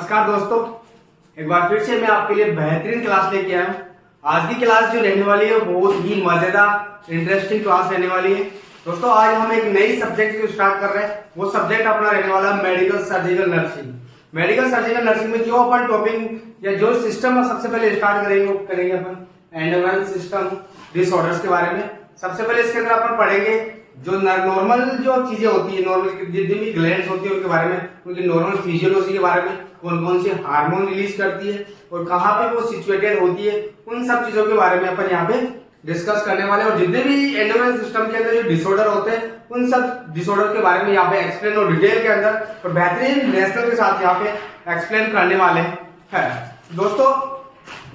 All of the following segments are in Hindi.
नमस्कार दोस्तों, एक बार फिर से मैं आपके लिए बेहतरीन क्लास लेके आया हूँ। आज की क्लास जो रहने वाली है बहुत ही मजेदार इंटरेस्टिंग क्लास रहने वाली है। दोस्तों आज हम एक नई सब्जेक्ट को स्टार्ट कर रहे हैं। वो सब्जेक्ट अपना रहने वाला है medical surgical nursing. Medical surgical nursing में जो अपन टॉपिक या जो सिस्टम सबसे पहले स्टार्ट करेंगे वो करेंगे अपन एंडोक्राइन सिस्टम डिसऑर्डर्स के बारे में। सबसे पहले इसके अंदर अपन पढ़ेंगे जो नॉर्मल जो चीजें होती है, नॉर्मल जितनी भी ग्लैंड्स होती है उनके बारे में, उनकी नॉर्मल फिजियोलॉजी के बारे में, कौन कौन सी हार्मोन रिलीज करती है और कहाँ पे वो सिचुएटेड होती है, उन सब चीजों के बारे में अपन यहाँ पे डिस्कस करने वाले हैं। और जितने भी एंडोक्राइन सिस्टम के अंदर जो डिसऑर्डर होते हैं उन सब डिसऑर्डर के बारे में यहाँ पे एक्सप्लेन और डिटेल के अंदर और बेहतरीन नेशनल के साथ यहाँ पे एक्सप्लेन करने वाले हैं। दोस्तों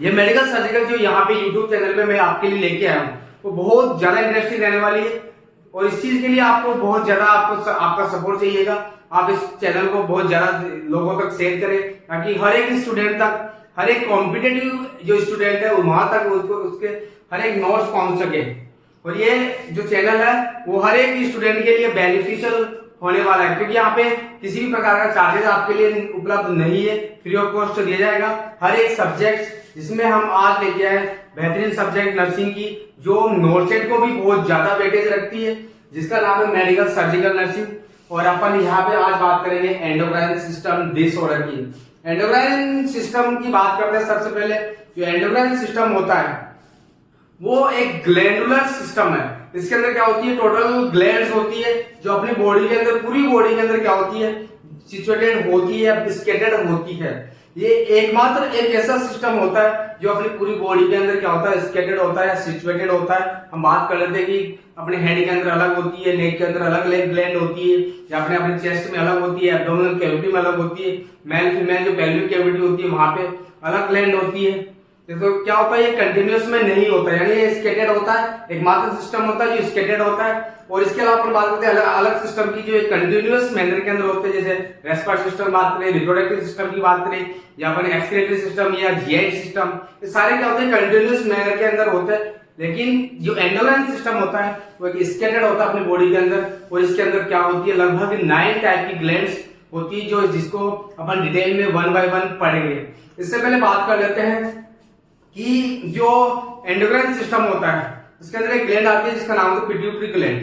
ये मेडिकल सर्जिकल जो यहाँ पे यूट्यूब चैनल पे मैं आपके लिए लेके आया हूँ वो बहुत ज्यादा इंटरेस्टिंग रहने वाली है और इस चीज के लिए आपको बहुत ज्यादा आपका सपोर्ट चाहिएगा। आप इस चैनल को बहुत ज्यादा लोगों तक शेयर करें ताकि हर एक स्टूडेंट तक, हर एक कॉम्पिटेटिव जो स्टूडेंट है वहां तक उसको उसके हर एक नोट्स पहुंच सके। और ये जो चैनल है वो हर एक स्टूडेंट के लिए बेनिफिशियल होने वाला है क्योंकि यहाँ पे किसी भी प्रकार का चार्जेस आपके लिए उपलब्ध नहीं है, फ्री ऑफ कॉस्ट दिया जाएगा। हर एक सब्जेक्ट जिसमें हम आज लेके आए बेहतरीन सब्जेक्ट नर्सिंग की जो नॉर्सेट को भी बहुत ज्यादा वेटेज रखती है, जिसका नाम है मेडिकल सर्जिकल नर्सिंग। और अपन यहाँ पे आज बात करेंगे एंडोक्राइन सिस्टम डिसऑर्डर की। एंडोक्राइन सिस्टम की बात करते हैं। सबसे पहले जो एंडोक्राइन सिस्टम होता है वो एक ग्लैंडुलर सिस्टम है। इसके अंदर क्या होती है, टोटल ग्लैंड्स होती है जो अपनी बॉडी के अंदर, पूरी बॉडी के अंदर क्या होती है, सिचुएटेड होती है, स्कैटर्ड होती है। ये एकमात्र एक ऐसा सिस्टम होता है जो अपनी पूरी बॉडी के अंदर क्या होता है, स्कैटर्ड होता है, सिचुएटेड होता है। हम बात कर लेते हैं कि अपने हेड के अंदर अलग होती है, नेक के अंदर अलग ग्लैंड होती है, या अपने चेस्ट में अलग होती है, एब्डोमिनल कैविटी में अलग होती है, मेल फीमेल जो पेल्विक कैविटी होती है वहां पे अलग ग्लैंड होती है। तो क्या होता है, ये कंटिन्यूअस में नहीं होता है, यानी ये स्कैटर्ड होता है। एकमात्र सिस्टम होता है जो स्कैटर्ड होता है। और इसके अलावा अपन बात करते हैं अलग अलग सिस्टम की जो एक कंटिन्यूअस मैनर के अंदर होते हैं, जैसे रेस्पिरेटरी सिस्टम बात करें, रिप्रोडक्टिव सिस्टम की बात करें, या अपन एक्सक्रीटरी सिस्टम या जीआई सिस्टम, ये सारे क्या होते हैं, कंटिन्यूअस मैनर के अंदर होते हैं। लेकिन जो एंडोक्राइन सिस्टम होता है वो एक स्कैटर्ड होता है अपनी बॉडी के अंदर। और इसके अंदर क्या होती है, लगभग 9 टाइप की ग्लैंड्स होती है जो जिसको अपन डिटेल में 1 बाय 1 पढ़ेंगे। इससे पहले बात कर लेते हैं कि जो एंडोक्राइन सिस्टम होता है इसके अंदर एक ग्लैंड आती है जिसका नाम है पिट्यूटरी ग्लैंड।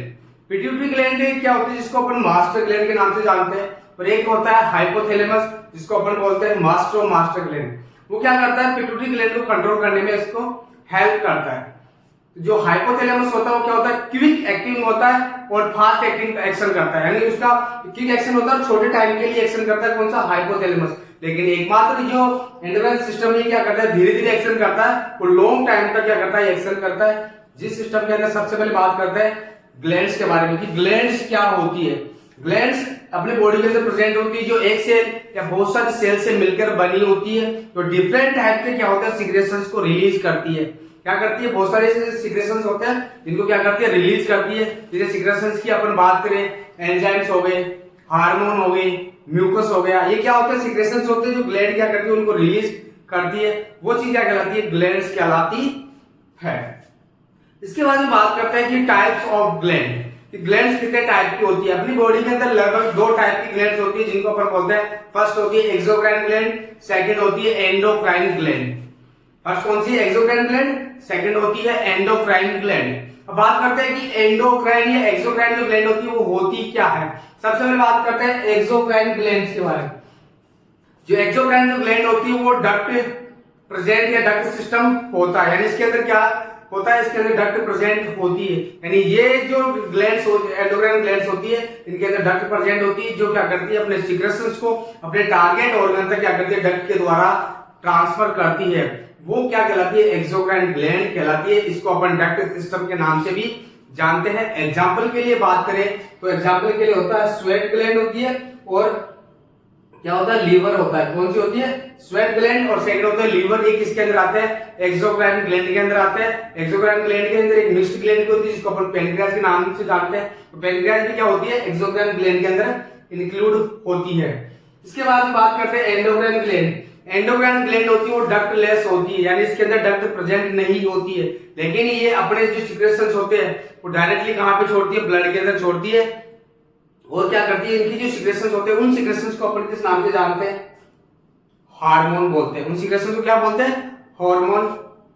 पिट्यूटरी ग्लैंड क्या होती है, जिसको अपन मास्टर ग्लैंड के नाम से जानते हैं। और एक होता है हाइपोथैलेमस जिसको अपन बोलते हैं मास्टर ग्लैंड। वो क्या करता है, पिट्यूटरी ग्लैंड को कंट्रोल करने में इसको हेल्प करता है। जो हाइपोथैलेमस होता है वो क्या होता है, क्विक एक्टिंग होता है और फास्ट एक्टिंग एक्शन करता है, यानी उसका क्विक एक्शन होता है, छोटे टाइम के लिए एक्शन करता है कौन सा, हाइपोथैलेमस। लेकिन एकमात्र जो एंडोक्राइन सिस्टम ये क्या करता है, धीरे धीरे एक्शन करता है और लॉन्ग टाइम तक क्या करता है, एक्शन करता है। जिस सिस्टम के अंदर सबसे पहले बात करते हैं ग्लैंड्स के बारे में कि ग्लैंड्स क्या होती है। ग्लैंड्स अपने बॉडी के अंदर प्रेजेंट होती है जो एक सेल या बहुत सारे सेल से मिलकर बनी होती है, जो डिफरेंट टाइप के क्या होता है सिक्रेशंस को रिलीज करती है। क्या करती है, बहुत सारे सिक्रेशंस होते हैं जिनको क्या करती है, रिलीज करती है। जैसे सिक्रेशंस की अपन बात करें, एंजाइम्स हो गए, हार्मोन हो गए, म्यूकस हो गया, ये क्या होते हैं, सिक्रेशंस होते हैं जो ग्लैंड क्या करती है उनको रिलीज करती है। वो चीज क्या कहलाती है, ग्लैंड्स कहलाती है। इसके बाद में बात करते हैं कि टाइप्स ऑफ ग्लैंड। ग्लैंड्स कितने टाइप की होती है। अपनी बॉडी के अंदर लगभग 2 टाइप की ग्लैंड्स होती है जिनको अपन बोलते हैं, फर्स्ट होती है एक्सोक्राइन ग्लैंड, सेकंड होती है एंडोक्राइन ग्लैंड। फर्स्ट कौन सी है, एक्सोक्राइन ग्लैंड, सेकंड होती है एंडोक्राइन ग्लैंड। अब बात करते हैं कि एंडोक्राइन या एक्सोक्राइन जो ग्लैंड होती है वो होती क्या है। सबसे पहले बात करते हैं एक्सोक्राइन ग्लैंड्स के बारे में। जो एक्सोक्राइन जो ग्लैंड होती है वो डक्ट प्रेजेंट या डक्ट सिस्टम होता है, यानी इसके अंदर क्या होता है, इसके अंदर डक्ट प्रेजेंट होती है। यानी ये जो ग्लैंड्स एंडोक्राइन ग्लैंड्स होती है इनके अंदर डक्ट प्रेजेंट होती है जो क्या करती है, अपने सिक्रेशंस को अपने टारगेट ऑर्गन तक क्या करती है, डक्ट के द्वारा ट्रांसफर करती है। वो क्या कहलाती है, एक्सोक्राइन ग्लैंड कहलाती है। इसको अपन डक्ट सिस्टम के नाम से भी जानते हैं। एग्जाम्पल के लिए बात करें तो एग्जाम्पल के लिए होता है स्वेट ग्लैंड होती है और क्या होता है, लीवर होता है। कौन सी होती है, स्वेट ग्लैंड, और सेकंड होता है लीवर। ये किसके अंदर आते हैं, एक्सोक्राइन ग्लैंड के अंदर आते हैं। एक्सोक्राइन ग्लैंड के अंदर एक मिक्स्ड ग्लैंड होती है जिसको अपन पेनक्रियास के नाम से जानते हैं। तो पेनक्रियास भी क्या होती है, एक्सोक्राइन ग्लैंड के अंदर इंक्लूड होती है। इसके बाद बात करते हैं एंडोक्राइन ग्लैंड। एंडोक्राइन ग्लैंड होती है वो डक्ट लेस होती है, यानी इसके अंदर डक्ट प्रेजेंट नहीं होती है। लेकिन ये अपने जो सिक्रेशंस होते हैं वो डायरेक्टली कहां पे छोड़ती है, ब्लड के अंदर छोड़ती है। और क्या करती है, इनकी जो सिक्रेशंस होते हैं उन सिक्रेशंस को अपन किस नाम से जानते हैं, हार्मोन बोलते हैं। उन सीक्रेशन को क्या बोलते हैं? हार्मोन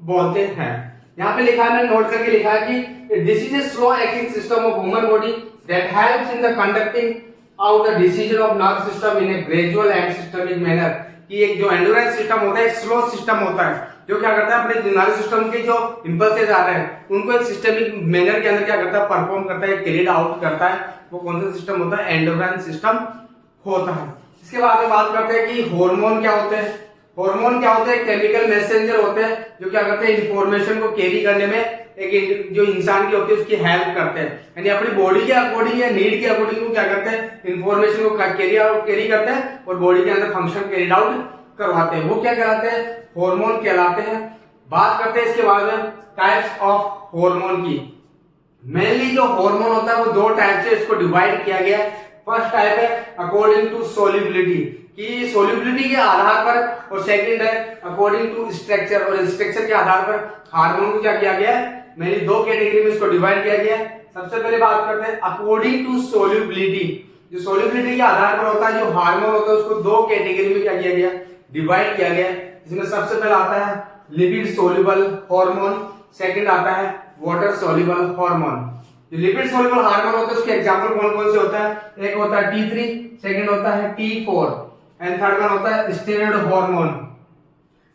बोलते हैं। यहाँ पे लिखा है, मैंने नोट करके लिखा है कि this is a slow acting system of human body that helps in the conducting out the decision of nerve system in A gradual and systemic manner. कि एक जो एंडोक्राइन सिस्टम होता है एक स्लो सिस्टम होता है जो क्या करता है अपने नर्व सिस्टम के जो इंपल्सेस आ रहे हैं उनको एक सिस्टमिक मैनर के अंदर क्या करता है? परफॉर्म करता है, कैरिड आउट करता है। वो कौन सा सिस्टम होता है? एंडोक्राइन सिस्टम होता है। इसके बाद में बात करते हैं कि हार्मोन क्या होते हैं। हार्मोन क्या होते हैं? केमिकल मैसेंजर होते हैं जो क्या करते हैं? इंफॉर्मेशन को कैरी करने में एक जो इंसान की होती है उसकी हेल्प करते हैं, यानी अपनी बॉडी के अकॉर्डिंग या नीड के अकॉर्डिंग वो क्या करते हैं? इंफॉर्मेशन को कैरी करते हैं और बॉडी के अंदर फंक्शन कैरी आउट करवाते हैं। वो क्या कहलाते हैं? हार्मोन कहलाते हैं। बात करते हैं इसके बाद में टाइप्स ऑफ हार्मोन की। मेनली जो हार्मोन होता है वो दो टाइप से इसको डिवाइड किया गया है। फर्स्ट टाइप है अकॉर्डिंग टू सोल्युबिलिटी, कि सोल्युबिलिटी के आधार पर, और सेकंड है अकॉर्डिंग टू स्ट्रक्चर, और स्ट्रक्चर के आधार पर हार्मोन को क्या किया गया है? मेनली दो कैटेगरी में इसको डिवाइड किया गया है। सबसे पहले बात करते हैं अकॉर्डिंग टू सोल्युबिलिटी। जो सोल्युबिलिटी के आधार पर होता है जो हार्मोन होता है उसको दो कैटेगरी में क्या किया गया? डिवाइड किया गया है। इसमें सबसे पहले आता है लिपिड सोल्यूबल हार्मोन, सेकंड आता है वाटर सोल्यूबल हार्मोन। जो लिपिड सोल्यूबल हार्मोन होता है उसके एग्जांपल कौन कौन से होता है? एक होता है T3, सेकंड होता है T4 एंड थर्ड वन होता है स्टेरॉइड हार्मोन।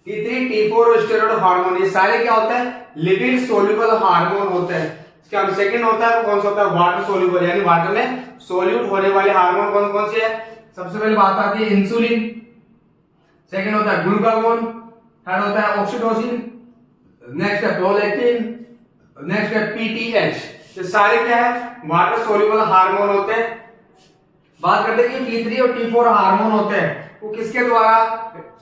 T3, T4 और स्टेरॉइड हार्मोन ये सारे क्या होते हैं? लिपिड सोल्यूबल हार्मोन होते हैं। इसका सेकंड होता है कौन सा होता है? वाटर सोल्यूबल, यानी वाटर में सोल्यूट होने वाले हार्मोन कौन कौन से है? सबसे पहले बात आती है इंसुलिन, सेकंड होता है ग्लूकागोन, थर्ड होता है ऑक्सीटोसिन, नेक्स्ट है प्रोलैक्टिन, नेक्स्ट है पीटीएच। ये सारे क्या है? वाटर सोल्यूबल हार्मोन होते हैं। बात करते हैं कि T3 और T4 हार्मोन होते हैं वो किसके द्वारा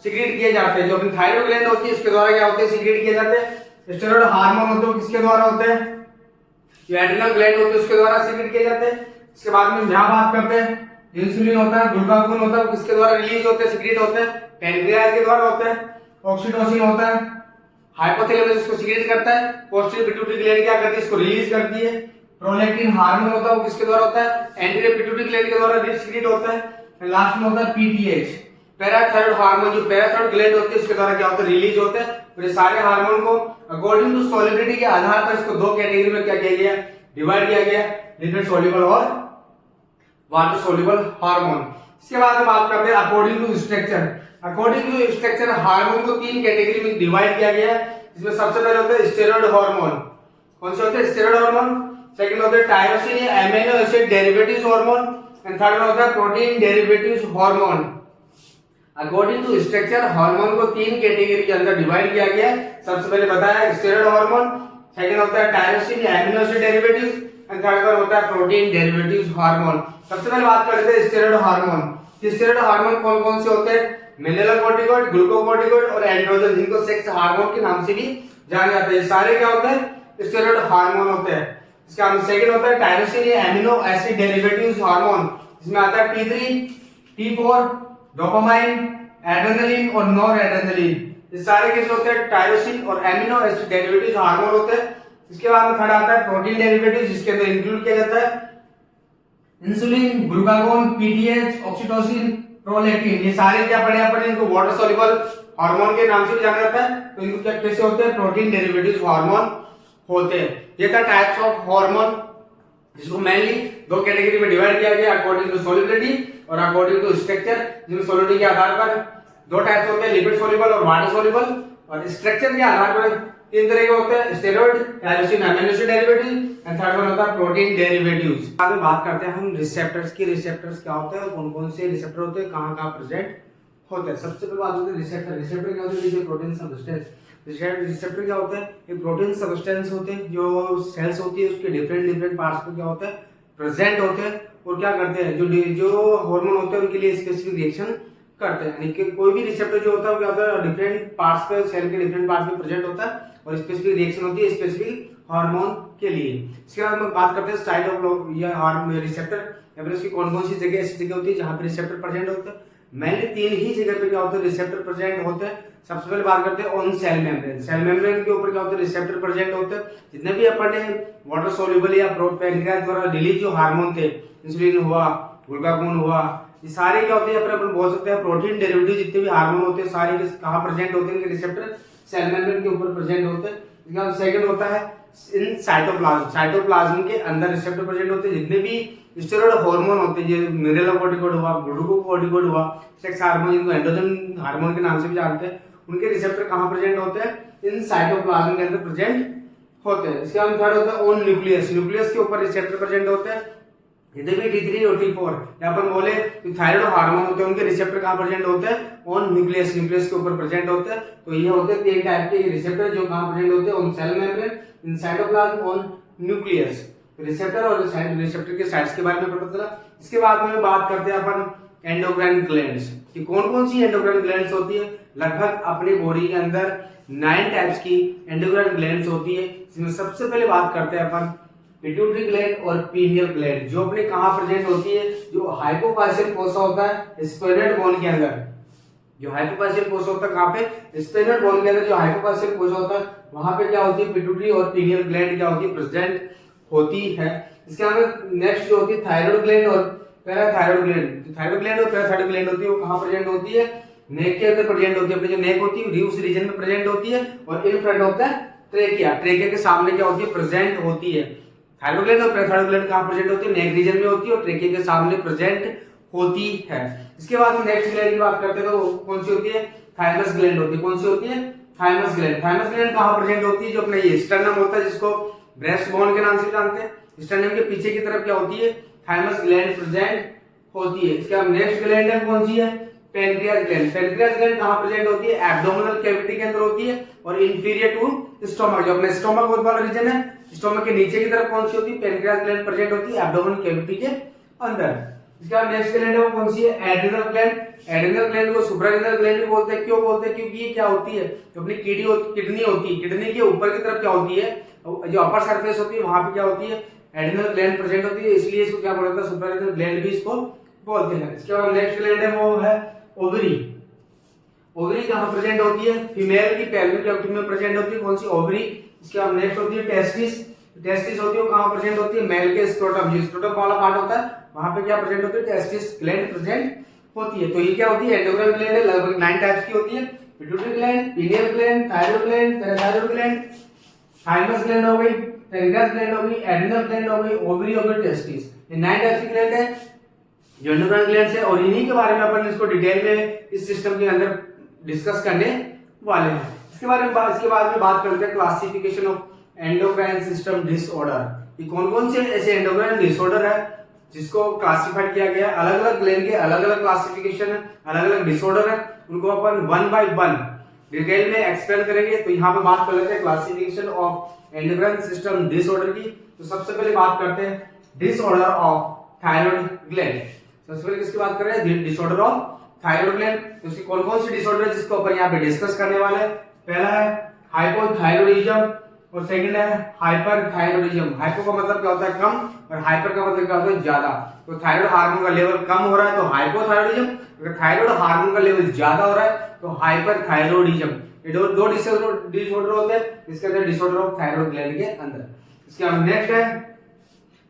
सीक्रेट किए जाते हैं? जो अपनी थायराइड ग्लैंड होती है इसके द्वारा क्या होते हैं? सीक्रेट किए जाते हैं। स्टेरॉइड हार्मोन होते हैं वो किसके द्वारा होते हैं? जो एड्रिनल ग्लैंड होती है उसके द्वारा सीक्रेट किए जाते हैं। इसके बाद में यहां बात करते हैं इंसुलिन होता है, ग्लूकागोन होता है वो किसके द्वारा रिलीज होते हैं? सीक्रेट होते हैं, पैनक्रियाज के द्वारा होते हैं। ऑक्सीटोसिन होता है, हाइपोथैलेमस इसको सीक्रेट करता है, पोस्टीरियर पिट्यूटरी ग्लैंड क्या करती है? इसको रिलीज करती है। प्रोलैक्टिन हार्मोन होता है वो किसके द्वारा होता है? एंटीरियर पिट्यूटरी ग्लैंड के द्वारा सीक्रेट होता है। लास्ट में होता है पीटीएच, पैराथायरॉइड हार्मोन। जो पैराथायरॉइड ग्लैंड होती है उसके द्वारा क्या होता है? रिलीज होते हैं। और ये सारे हार्मोन को अकॉर्डिंग टू सोल्युबिलिटी के आधार पर इसको दो कैटेगरी में क्या किया गया? डिवाइड किया गया, लिपिड सोल्यूबल और वाटर सोल्यूबल हार्मोन। इसके बाद में बात करते हैं according to structure. According to structure hormone को तीन कैटेगरी में डिवाइड किया गया है। इसमें सबसे पहले होता है स्टेरॉइड हार्मोन। कौन से होते हैं? Steroid hormone. सेकंड होता है टायरोसिन या amino acid derivatives hormone and third होता है protein derivatives hormone. According to structure hormone को तीन कैटेगरी के अंदर डिवाइड किया गया है। सबसे पहले बताया स्टेरॉइड हार्मोन, सेकंड होता है टायरोसिन या amino acid derivatives and third one होता है प्रोटीन डेरिवेटिव्स हार्मोन। सबसे पहले बात करते हैं स्टेरॉइड हार्मोन। स्टेरॉइड हार्मोन कौन कौन से होते हैं? मेलेनोकॉर्टिकॉइड, ग्लूकोकॉर्टिकॉइड और एंड्रोजन, जिनको सेक्स हार्मोन के नाम से भी जाना जाता है। सारे क्या होते हैं? स्टेरॉइड हार्मोन होते हैं। इसका सेकंड होता है टायरोसिन या एमिनो एसिड डेरिवेटिव्स हार्मोन, जिसमें आता है T3, T4, डोपामाइन, एड्रेनलिन और नॉर एड्रेनलिन। ये सारे कैसे होते हैं? टायरोसिन और एमिनो एसिड डेरिवेटिव्स हार्मोन होते हैं। इसके बाद में थर्ड आता है प्रोटीन डेरिवेटिव्स, जिसके अंदर इंक्लूड किया जाता है insulin, glucagon, PTH, oxytocin, prolactin. ये सारे क्या पढ़े अपन? इनको वाटर सोल्यूबल हार्मोन के नाम से भी जाना जाता है। तो इनको क्या कैसे होते हैं? प्रोटीन डेरिवेटिव्स हार्मोन होते हैं। ये था टाइप्स ऑफ हार्मोन, जिसको मेनली दो कैटेगरी में डिवाइड किया गया अकॉर्डिंग टू सोल्युबिलिटी और अकॉर्डिंग टू स्ट्रक्चर। जिसमें सोल्युबिलिटी के आधार पर दो टाइप्स होते हैं, लिपिड सोल्यूबल और वाटर सोल्यूबल, और स्ट्रक्चर के आधार पर तीन तरह के होते हैं, steroid, tyrosine, amino acid derivative and third one होता है प्रोटीन डेरिवेटिव्स। बाद में बात करते हैं हम रिसेप्टर्स की। रिसेप्टर्स क्या होते हैं, कौन कौन से रिसेप्टर होते हैं, कहां कहां प्रेजेंट होते हैं। सबसे पहले बात होती है रिसेप्टर। रिसेप्टर क्या होते हैं? Protein substance. रिसेप्टर क्या होता है? ये प्रोटीन सब्सटेंस होते हैं जो सेल्स होती है उसके डिफरेंट पार्ट्स पे क्या होता है? प्रेजेंट होते हैं और क्या करते हैं? जो हार्मोन होते हैं उनके लिए स्पेसिफिक रिएक्शन करते हैं। यानी कि कोई भी रिसेप्टर जो होता है क्या होता है? डिफरेंट पार्ट्स पे, सेल के डिफरेंट पार्ट्स पे प्रेजेंट होता है और स्पेसिफिक रिएक्शन होती है स्पेसिफिक हार्मोन के लिए। इसके बाद हम बात करते हैं साइट ऑफ या रिसेप्टर, या फिर उसकी कौन कौन सी जगह ऐसी जगह होती है जहां पे रिसेप्टर प्रेजेंट होते हैं। मेनली तीन ही जगह पे क्या होता है? रिसेप्टर प्रेजेंट होते हैं। सबसे पहले बात करते हैं on cell membrane. Cell membrane के ऊपर क्या होता है? रिसेप्टर प्रेजेंट होते हैं। जितने भी अपन ने वाटर सोल्यूबल या पैनक्रियाज द्वारा रिलीज जो हार्मोन थे, इंसुलिन हुआ, ग्लूकागोन हुआ, ये सारे क्या होते हैं अपन बोल सकते हैं प्रोटीन डेरिवेटिव जितने भी हार्मोन होते हैं सारे कहाँ प्रेजेंट होते हैं, इनके रिसेप्टर सेल मेम्ब्रेन के ऊपर प्रेजेंट होते हैं। इसके बाद सेकंड होता है इन साइटोप्लाज्म, साइटोप्लाज्म के अंदर रिसेप्टर प्रेजेंट होते हैं। जितने भी स्टेरॉइड हार्मोन होते हैं, जैसे मिनरलोकॉर्टिकॉइड हुआ, ग्लूकोकॉर्टिकॉइड हुआ, सेक्स हार्मोन जिनको एंड्रोजन हार्मोन के नाम से भी जानते हैं, उनके रिसेप्टर कहाँ प्रेजेंट होते हैं, इन साइटोप्लाज्म के अंदर प्रेजेंट होते हैं। इसके बाद थर्ड होता है ऑन न्यूक्लियस, न्यूक्लियस के ऊपर रिसेप्टर प्रेजेंट होते हैं। इधर भी T3 और T4 या अपन बोले तो थायराइड हार्मोन होते हैं, उनके रिसेप्टर कहाँ प्रेजेंट होते हैं, ऑन न्यूक्लियस, न्यूक्लियस के ऊपर प्रेजेंट होते हैं। तो ये होते हैं तीन टाइप के रिसेप्टर जो कहाँ प्रेजेंट होते हैं, on cell membrane, in cytoplasm, on nucleus. Receptor और साइड रिसेप्टर के साइड्स के बारे में पता चला। इसके बाद में बात करते हैं अपन एंडोक्राइन ग्लैंड्स कि कौन कौन सी एंडोक्राइन ग्लैंड्स होती है। लगभग अपनी बॉडी के अंदर 9 टाइप्स की एंडोक्राइन ग्लैंड्स होती है। इसमें सबसे पहले बात करते हैं अपन पिट्यूटरी ग्लैंड और पीनियल ग्लैंड, जो अपने कहाँ प्रेजेंट होती है, जो हाइपोफाइशियल फोसा होता है स्फेनोइड बोन के अंदर। जो हाइपोफाइशियल फोसा होता है कहाँ पे, स्फेनोइड बोन के अंदर जो हाइपोफाइशियल फोसा होता है वहां पे क्या होती है, पिट्यूटरी और पीनियल ग्लैंड क्या होती है, प्रेजेंट होती है। इसके बाद नेक्स्ट जो होती है थायराइड ग्लैंड और पैराथायराइड ग्लैंड। थायराइड ग्लैंड और पैराथायराइड ग्लैंड होती है वो कहाँ प्रेजेंट होती है, नेक के अंदर प्रेजेंट होती है। अपनी जो नेक होती है उस रीजन में प्रेजेंट होती है और in front of the trachea, trachea के सामने क्या होती है, प्रेजेंट होती है। थायराइड ग्लैंड और पैराथायराइड ग्लैंड कहाँ प्रेजेंट होती है, नेक रीजन में होती है और ट्रेकिया के सामने प्रेजेंट होती है। इसके बाद हम नेक्स्ट ग्लैंड की बात करते हैं तो कौन सी होती है, थाइमस ग्लैंड होती है। कौन सी होती है, थाइमस ग्लैंड। थाइमस ग्लैंड कहाँ प्रेजेंट होती है, जो अपना ये स्टर्नम होता है जिसको ब्रेस्ट बोन के नाम से जानते हैं, स्टर्नम के पीछे की तरफ क्या होती है, थाइमस ग्लैंड प्रेजेंट होती है। इसके बाद नेक्स्ट ग्लैंड है कौन सी है, पेनक्रियास ग्लैंड। पेनक्रियास ग्लैंड कहाँ प्रेजेंट होती है, एब्डोमिनल कैविटी के अंदर होती है और इंफीरियर टू स्टोमक, जो अपने स्टोमक वाला रीजन है, स्टोमक के नीचे की तरफ कौन सी होती है, पेनक्रियास ग्लैंड प्रेजेंट होती है एब्डोमिनल कैविटी के अंदर। इसके बाद नेक्स्ट ग्लैंड है वो कौन सी है, एड्रिनल ग्लैंड। एड्रिनल ग्लैंड को सुप्रारीनल ग्लैंड भी बोलते हैं। क्यों बोलते हैं, क्योंकि ये क्या होती है, जो अपनी किडनी होती है, किडनी के ऊपर की तरफ क्या होती है, जो अपर सरफेस होती है वहां पे क्या होती है, एड्रिनल ग्लैंड प्रेजेंट होती है, इसलिए इसको क्या बोला जाता है, सुप्रारीनल ग्लैंड भी इसको बोलते हैं। इसके बाद नेक्स्ट ग्लैंड है वो है ओवरी। ओवरी कहाँ प्रेजेंट होती है, फीमेल की पेल्विक कैविटी में प्रेजेंट होती है, कौन सी, ओवरी। इसके बाद नेक्स्ट होती है टेस्टिस। टेस्टिस होती है वो कहाँ प्रेजेंट होती है, मेल के स्क्रोटम, जो स्क्रोटम वाला पार्ट होता है वहां पे क्या प्रेजेंट होती है, टेस्टिस ग्लैंड प्रेजेंट होती है। तो ये क्या होती है, एंडोक्राइन ग्लैंड है, लगभग 9 टाइप्स की होती है। Pituitary gland, pineal gland, thyroid gland, parathyroid gland, thymus gland हो गई, पेनक्रियास ग्लैंड हो गई, एड्रिनल ग्लैंड हो गई, ओवरी हो गई, टेस्टिस। ये 9 टाइप्स की ग्लैंड है जो एंडोक्राइन ग्लैंड्स है और इन्हीं के बारे में अपन इसको डिटेल में इस सिस्टम के अंदर डिस्कस करने वाले हैं। इसके बाद में बात करते हैं classification of endocrine system disorder. ये कौन कौन से ऐसे एंडोक्राइन डिसऑर्डर है जिसको क्लासिफाइड किया गया है, अलग अलग ग्लैंड के अलग अलग क्लासिफिकेशन है, अलग अलग डिसऑर्डर है, उनको अपन 1 बाय 1 डिटेल में एक्सप्लेन करेंगे। तो यहाँ पे बात कर लेते हैं classification of endocrine system disorder की। तो सबसे पहले बात करते हैं डिसऑर्डर ऑफ थायराइड ग्लैंड। सबसे पहले किसकी बात कर रहे हैं, डिसऑर्डर ऑफ थायराइड ग्लैंड। तो उसकी कौन कौन सी डिसऑर्डर है जिसको अपन यहाँ पे डिस्कस करने वाले हैं। पहला है हाइपोथायरॉयडिज्म और सेकंड है हाइपरथायरॉयडिज्म। हाइपो का मतलब क्या होता है, कम, और हाइपर का मतलब क्या होता है, ज्यादा। तो थायराइड हार्मोन का लेवल कम हो रहा है तो हाइपोथायरॉयडिज्म, अगर थायराइड हार्मोन का लेवल ज्यादा हो रहा है तो हाइपरथायरॉयडिज्म। ये दो डिसऑर्डर होते हैं इसके अंदर, डिसऑर्डर ऑफ थायराइड ग्लैंड के अंदर। इसके बाद नेक्स्ट है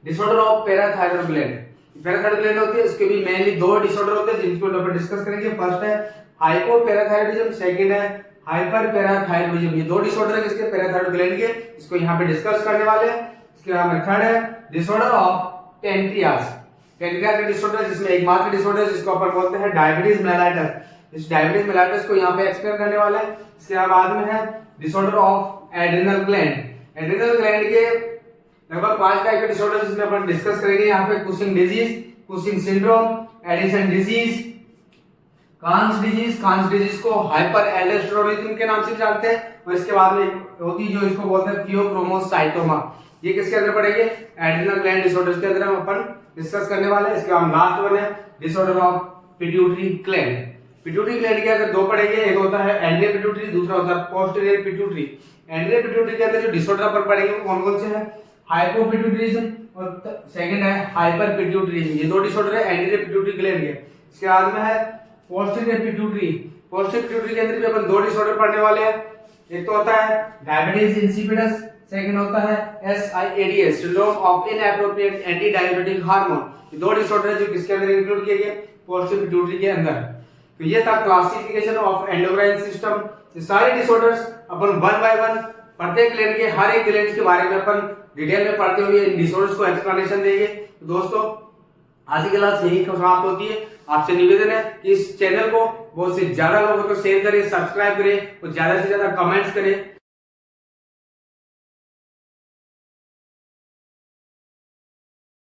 disorder of parathyroid gland. Parathyroid gland होती है, इसके भी मेनली 2 डिसऑर्डर होते हैं जिनको अपन डिस्कस करेंगे। फर्स्ट है हाइपोपैराथायरॉयडिज्म, सेकंड है हाइपर पैराथायरॉयडिज्म। ये 2 डिसऑर्डर है किसके, पैराथायराइड ग्लैंड के, इसको यहाँ पे डिस्कस करने वाले हैं। इसके बाद में थर्ड है डिसऑर्डर ऑफ पेनक्रियास। पेनक्रियास का डिसऑर्डर जिसमें एकमात्र डिसऑर्डर है जिसको अपन बोलते हैं डायबिटीज मेलाइटस। इस डायबिटीज मेलाइटस को यहाँ पे एक्सप्लेन करने वाले हैं। इसके बाद में है disorder of adrenal gland. Adrenal gland के लगभग 5 टाइप के डिसऑर्डर जिसमें अपन डिस्कस करेंगे यहाँ पे। Cushing disease, Cushing syndrome, Addison disease, Conn's disease को हाइपर एल्डोस्टेरोनिज्म के नाम से जानते हैं। और इसके बाद में होती जो इसको बोलते हैं फियोक्रोमोसाइटोमा। ये किसके अंदर पड़ेंगे, एड्रिनल ग्लैंड डिसऑर्डर्स के अंदर हम अपन डिस्कस करने वाले हैं। इसके बाद लास्ट वन है disorder of pituitary gland. Pituitary gland के अंदर 2 पड़ेंगे, एक होता है एंटीरियर पिट्यूटरी, दूसरा होता है पोस्टीरियर पिट्यूटरी। एंटीरियर पिट्यूटरी के अंदर जो डिसऑर्डर अपन पढ़ेंगे वो कौन कौन से हैं, हाइपोपिट्यूटरिज्म और सेकंड है हाइपर पिट्यूटरिज्म। ये 2 डिसऑर्डर है एंटीरियर पिट्यूटरी ग्लैंड के। इसके बाद में है पोस्टीरियर पिट्यूटरी। पोस्टीरियर पिट्यूटरी के अंदर भी अपन 2 डिसऑर्डर पढ़ने वाले हैं। एक तो होता है डायबिटीज इंसिपिडस, सेकंड होता है SIADS, syndrome of inappropriate anti diabetic hormone. ये दो डिसऑर्डर है जो किसके अंदर इंक्लूड किए गए, पोस्टीरियर पिट्यूटरी के अंदर। तो ये था क्लासिफिकेशन ऑफ एंडोक्राइन सिस्टम। ये सारे disorders upon one by one प्रत्येक ग्लैंड के हर एक ग्लैंड के बारे में अपन डिटेल में पढ़ते हुए इन डिसऑर्डर्स को एक्सप्लेनेशन देंगे। तो दोस्तों आज की क्लास यही समाप्त होती है। आपसे निवेदन है कि इस चैनल को बहुत से ज्यादा लोगों को शेयर करें, सब्सक्राइब करें और ज्यादा से ज्यादा कमेंट्स करें।